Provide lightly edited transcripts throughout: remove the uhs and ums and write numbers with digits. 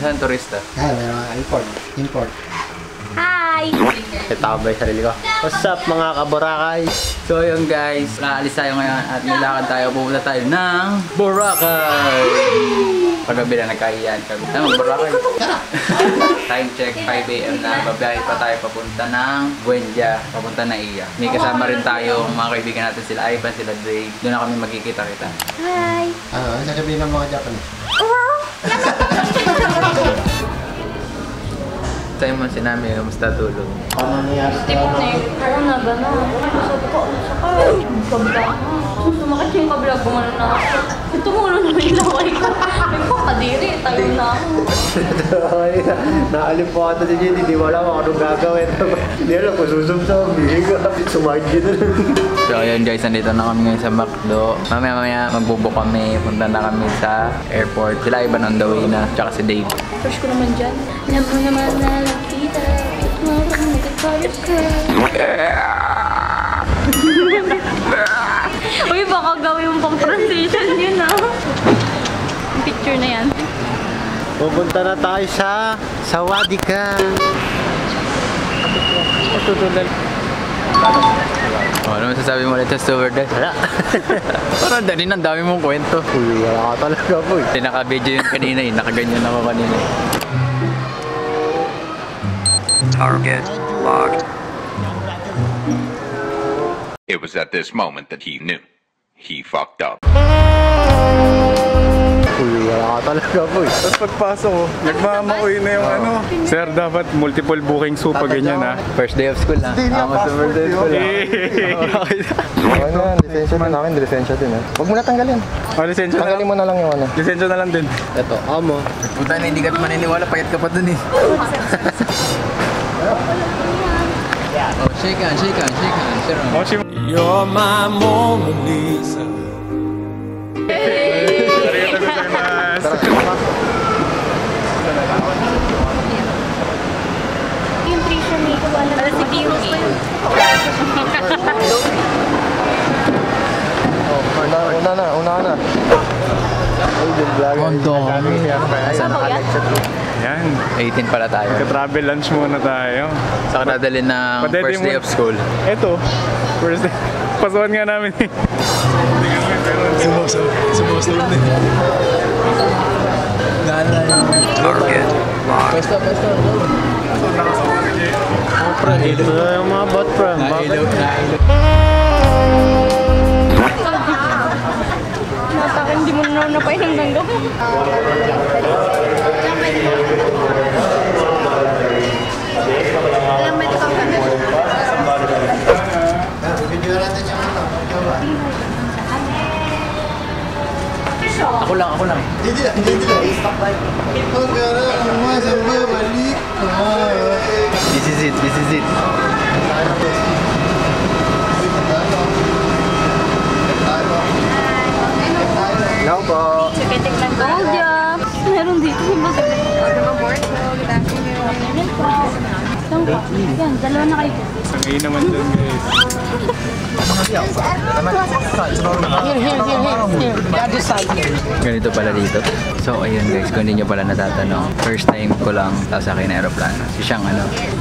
Saan turista? Import. Hi! Itabay sarili ko. What's up mga kaborakay? So yun guys, naalis tayo ngayon at nilakad tayo, pupunta tayo ng Boracay! Paggabi na nagkahiyan kami. Boracay? Time check, 5 AM na. Babiyahe pa tayo papunta ng Buendia, papunta na Iya. May kasama rin tayo, mga kaibigan natin sila Ivan, sila Drake. Doon na kami magkikita-kita. Hi! Ano sasabihin ng mga Japanese? Sa'yo mo sinami, kamusta tulog? Ano nangyari sa Parang na ba na? Sabi ko, ano sa kayo? Kabla. Sumakit yung kabla, gumano na ako. Tumulo naman yung laway ko. May kadiri, tayo na ako. Naalim po ata si Jenny, di wala kung anong gagawin. Hindi alam kung susumsam, sumargin na lang. So ayun guys, nandito na kami ngayon sa McDo. Mamaya magbubo kami, punta na kami sa airport. Sila iba on the way na, tsaka si Dave. First ko naman dyan. Alam mo naman na nakita. Tumarang nagkakalit ka. Uy, baka gawin yung pang transition yun ah. Yung picture na yan. Pupunta na tayo sa Sawadika. Ano masasabi mo ulit sa stewardess? Wala. Parang dali ang dami mong kwento. Uy, wala ka talaga po eh. Naka-video yun kanina eh, nakaganyan ako kanina. Target locked. It was at this moment that he knew. He fucked up. Uy, wala ka talaga po eh. Tapos pagpasok ko, nagmamakoy na yung ano. Sir, dapat multiple bookings po pag ganyan ha. First day of school na. Ako sa first day of school. Okay na, lisensya din akin, lisensya din eh. Huwag mo na tanggalin. Lisensya na lang. Tanggalin mo na lang yung ano. Lisensya na lang din. Ito, amo. Puta na, hindi ka maniniwala, payat ka pa dun eh. Oh, shake on, shake on, shake on. Shake on. Oh, si... You're my Mona Lisa. Yung Trisha may wala na si Bios pa yun. Una na. Ay, yung vlog. Kondo kami. Saan Yan. 18 pala tayo. Ka-travel lunch muna tayo. Saka nadalhin ng first day of school. Eto, first day. Pasukan nga namin eh. Sumusunod eh. Target locked. Pwesto. Ito yung mga bot prank. Nataka hindi mo na napay ng ganggang. Alam mo ito kang Video natin yung ano. Ako lang. Hindi lang. Stop live. This is it. Hello po. Sipitik lang ko. Meron dito. Yan, dalawa na kayo. Sangay naman dyan guys. Ganito pala dito. So ayun guys, kung hindi nyo pala natatanong, first time ko lang sasakay na aeroplano. Si siyang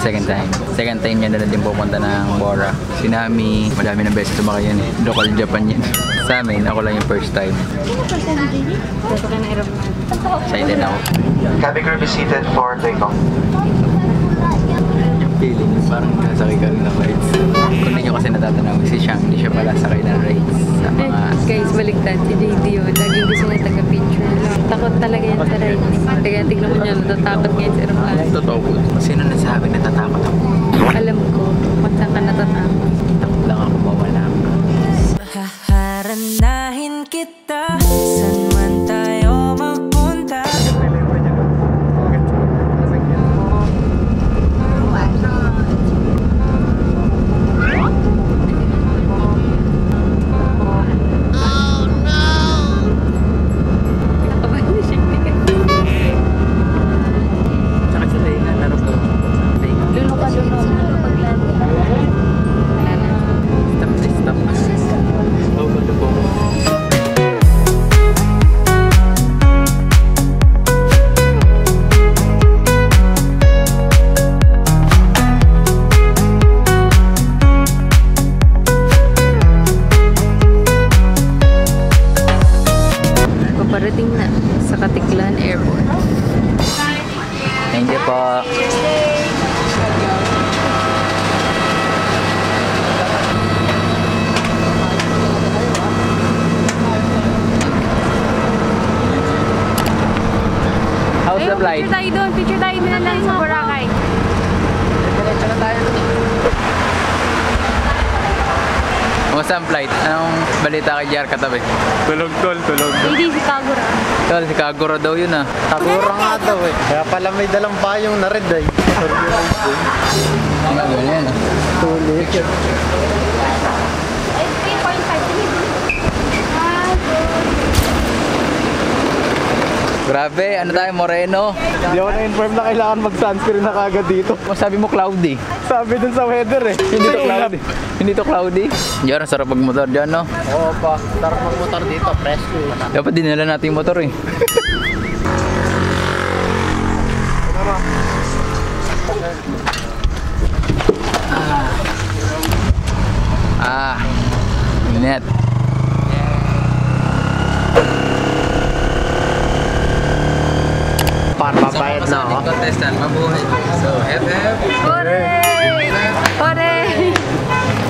second time. Second time niya na din pupunta ng Bora. Si Nami, madami ng beses sumakay yun eh. Local Japan yun. Sa amin, ako lang yung first time. Excited ako. Cabin crew be seated for takeoff. Feeling, parang nasakay ka rin na flights. Kung hindi nyo kasi natatanong, si siyang hindi siya pala sakay ng race sa mga... Guys, baliktad. Si JD yun. Laging gusto niya taga-picture. Takot talaga yan sa ride. Kaya tignan mo niya, natatakot ngayon sa aeroplano. Totoo po. Sino nasabi natatakot ako? Alam ko kung saan ka natatakot. Takot lang ako mawala. Haharanahin kita, saan man tayo magpunta. Parating na sa Katiklan Airport. Thank you po. How's the flight? Picture tayo doon. Picture tayo na lang sa Boracay. Diretso na tayo. Kumusta ang flight? Anong balita kay JR katabi? Tulog tol, tulog. Hindi, si Kagura. Tol, si Kagura daw yun ah. Kagura nga daw eh. Kaya pala may dalang payong na red ay. Ang gagawin na yan ah. Tulik. Grabe, ano tayo, Moreno? Hindi ako na-inform na kailangan mag-sunscreen na kagad dito. Sabi mo cloudy. Sabi dun sa weather eh. Hindi to cloudy. Hindi to cloudy. JR, sarap magmotor dyan, no? Oo pa. Sarap mag-motor dito. Fresh eh. Dapat dinala natin yung motor eh. Init. Para mabayad na ako. Contestant, mabuhay. So, FF. Hore! Hore!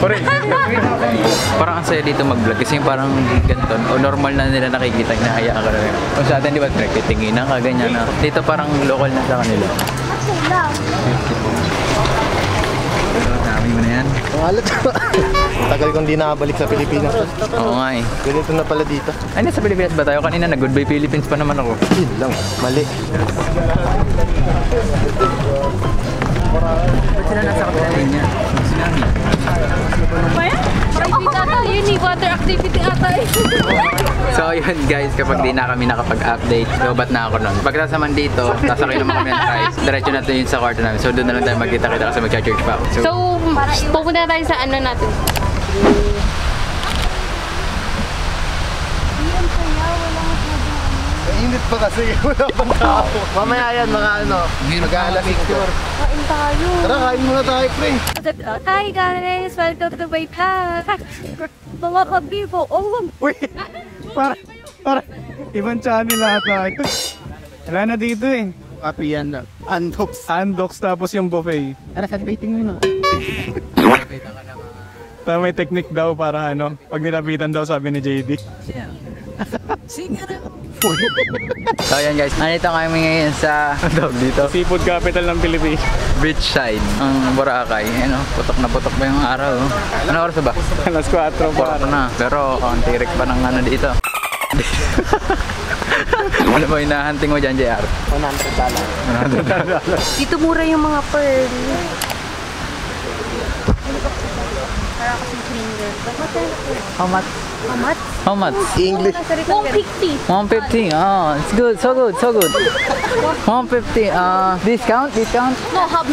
Hore! Parang ang saya dito mag-vlog kasi parang ganito o normal na nila nakikita na hayaan ka rin. Kung sa atin di ba tinginan ka ganyan na. Dito parang local na sa kanila. Dami mo na yan. Pangalat ko. Tagal kong di nakabalik sa Pilipinas. Oo nga eh. Ganito na pala dito. Ay, nasa Pilipinas ba tayo? Kanina na Goodbye Philippines pa naman ako. Yun lang. Mali. Ba't sila nasa kapitalin niya? Tsunami. Activity ata, unique water activity ata eh. So yun guys, kapag di na kami nakapag-update, lobat na ako nun. Pagkasaman dito, sasakay naman kami ng trice. Diretso na yun sa kwarto namin. So doon na lang tayo magkita-kita kasi mag-church pa ako. So, pupunta na tayo sa ano natin. Init pa kasi. Wala pang tao. Mamaya yan, mga ano. Mag-aalas picture. Kain tayo. Tara, kain muna tayo, pre. Hi guys! Welcome to my vlog! Mga kabibo! Oh! Uy! Para, ibang channel lahat tayo. Wala na dito eh. Kapi yan. Andox. Andox tapos yung buffet. Tara, celebrating muna. Pero may technique daw para ano, pag nilapitan daw sabi ni JD. So yan guys, nandito kami ngayon sa dito, Seafood capital ng Pilipinas. beachside ang Boracay. Ano, putok na putok pa yung araw. Ano oras ba? Alas 4 pa. Na. Pero kontirik pa ng ano dito. Ano ba hinahunting mo dyan, JR? $100. Dito mura yung mga pearl. Para kasi finger. How much? How much? How much? English. 150. 150. Oh, it's good. So good. So good. 150. Discount? Discount? No have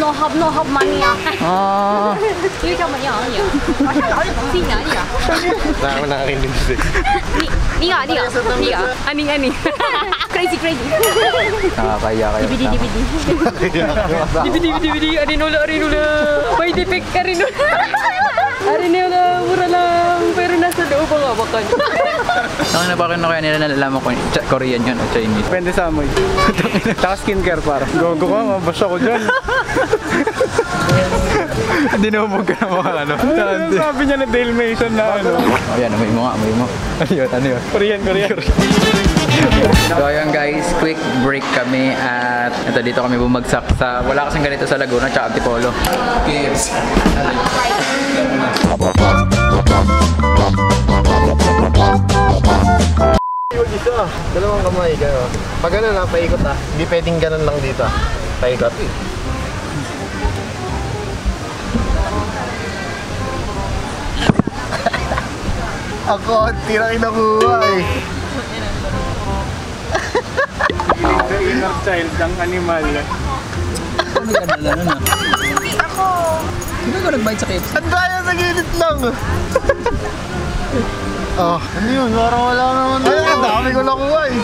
money ah. Oh. 因为这么样而已。新年呀。 Wala ako nakakainis eh.你啊。ani. Crazy. Nakakaya kayo. DVD. Arinola. May defect Arinola. Arinola, mura lang. Pero nasa loob. Ano ba nga baka? Ang napakin na kaya nila nalalaman ko Korean yun o Chinese. Depende sa amoy. Taka skincare para. Gogo ka, mabasa ko dyan. Hindi na umog ka na mga ano. Sabi niya na Dalmatian na ano. Ayan, amoy mo nga, amoy mo. Ano yun? Korean. So ayun guys, quick break kami at ito dito kami bumagsak sa wala kasing ganito sa Laguna tsaka Antipolo. KFC. Isa, dalawang kamay, gano'n. Pag gano'n na, paikot ah. Hindi pwedeng gano'n lang dito. Paikot. Ako, tirang inakuha eh. The inner child ng animal. Ano yan na nun ah? Hindi ako. Hindi ko nag-bite sa KFC. Ang daya sa gilid lang. Oh, ano yun? Parang wala naman. Ay, ang dami ko nakuha eh.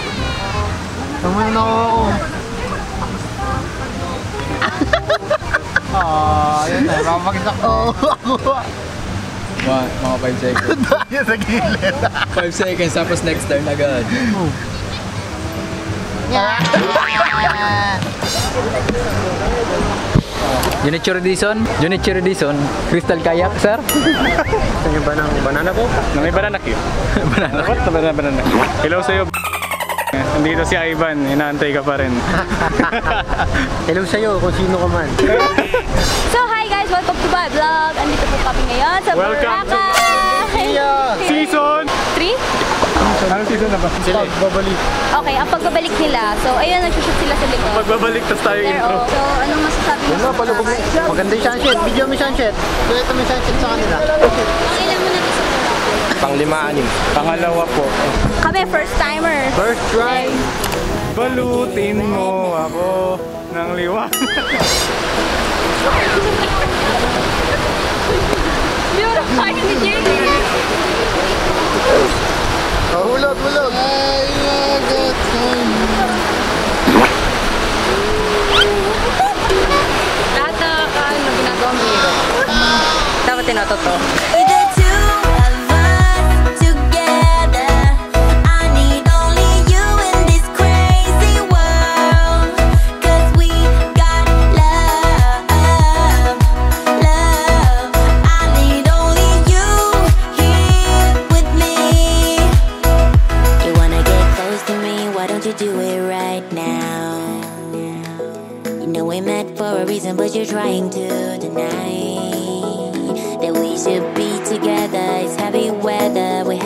Tama na nakuha ko. Ayun na, makapagisak ko. Oo, nakuha. Mga 5 seconds. Ang daya sa gilid. 5 seconds, tapos next turn agad. Junichiro Dison, Crystal Kayak, sir. Gusto niyo ba ng banana po? May banana cue. Banana. Hello sa'yo. Nandito si Ivan, inaantay ka pa rin. Hello sa'yo kung sino ka man. So hi guys, welcome to my vlog. Andito po kami ngayon sa Welcome to Boracay. Season 3? Anong season na ba? Sila, babalik. Okay, ang pagbabalik nila. So ayun, nagsushoot sila sa likod. Magbabalik tas tayo There, intro. oh. So anong masasabi mo? Wala, palubog na. Maganda yung sunset. Video mo yung sunset. Kaya ito may sunset sa kanila. Ilan mo na dito sa Boracay? Pang-5-6. Pangalawa po. Kami first timer. First try. Balutin mo ako ng liwanag. Yun, kain ni Jerry. Hulog. Ay, magot. Lahat na ano, ginagawa mo biro. Dapat tinatoto. The two of us together. I need only you in this crazy world. 'Cause we got love. I need only you here with me. You wanna get close to me? Why don't you do it right now? You know we met for a reason, but you're trying to deny that we should be together. It's heavy weather, we